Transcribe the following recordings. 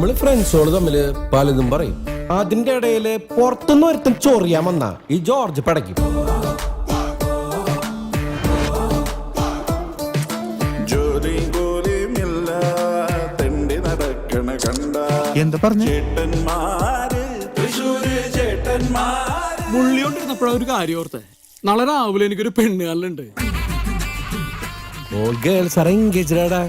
നമ്മള് ഫ്രണ്ട്സോട് തമ്മില് പലതും പറയും. അതിന്റെ ഇടയില് പുറത്തുനിന്ന് ഒരുത്തൻ ചൊറിയാൻ വന്ന ഈ ജോർജ് പടയ്ക്കും. എന്താ പറഞ്ഞു? മുള്ളിയോണ്ടിരുന്നപ്പോഴാ ഒരു കാര്യം ഓർത്തെ. നാളെ രാവിലെ എനിക്കൊരു പെണ്ണ് കാണലുണ്ട്. Girls are എൻഗേജ്ഡാ.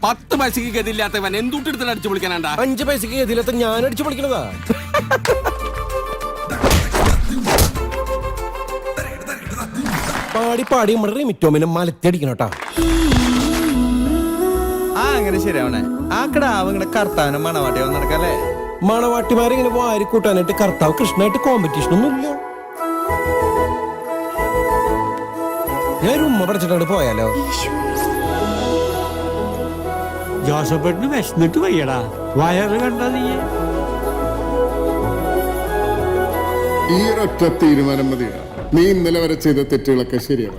10 പൈസക്ക് ഗതിയില്ലാത്തവൻ എന്തുട്ടെടുത്ത് അടിച്ചു പൊളിക്കാനാണ്ടാ? 5 പൈസക്ക് ഗതിയില്ലാത്ത ഞാൻ അടിച്ചു പൊളിക്കണതാ. പാടി പാടി നമ്മുടെ റിമിറ്റോമിനെ മലത്തി അടിക്കണോട്ടാ. അങ്ങനെ ശരിയാവണേ. ആ കിടാവ് ഇങ്ങനെ കർത്താവിനും മണവാട്ടിയാവും നടക്കല്ലേ? മണവാട്ടിമാരിങ്ങനെ വാരി കൂട്ടാനായിട്ട് കർത്താവ് കൃഷ്ണനായിട്ട് കോമ്പറ്റീഷൻ ഒന്നും ഇല്ല. ഞാൻ ഉമ്മ പഠിച്ചിട്ടാണ് പോയാലോ. ജോസഫിന് വിശന്നിട്ട് വയ്യടാ. വയറ് കണ്ട നീ ഈ ഒറ്റ തീരുമാനം മതിയാ. നീ ഇന്നലെ വരെ ചെയ്ത തെറ്റുകളൊക്കെ ശരിയാണ്.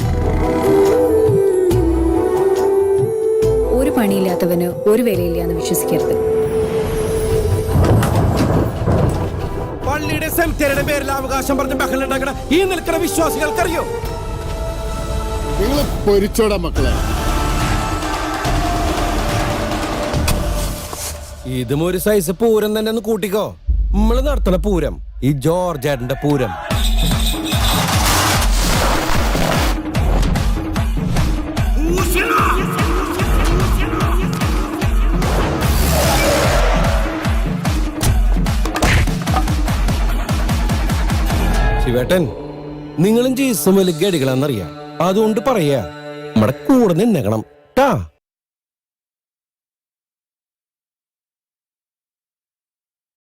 ഒരു പണിയില്ലാത്തവന് ഒരു വിലയില്ല എന്ന് വിശ്വസിക്കരുത്. പള്ളിയുടെ സെമിത്തേരിയുടെ പേരിൽ അവകാശം പറഞ്ഞ് ബഹളുണ്ടാക്കണ ഈ നിൽക്കുന്ന വിശ്വാസികൾക്കറിയോ? നിങ്ങൾ പൊരിച്ചോടാ മക്കളെ. ഇതും ഒരു സൈസ് പൂരം തന്നെ ഒന്ന് കൂട്ടിക്കോ. നമ്മള് നടത്തണ പൂരം ഈ ജോർജ് ഏട്ടന്റെ പൂരം. ശിവേട്ടൻ, നിങ്ങളും ജീസും വലിയ ഗടികളാന്നറിയാം. അതുകൊണ്ട് പറയാ നമ്മുടെ കൂടെ നിന്നേക്കണം ട്ടാ.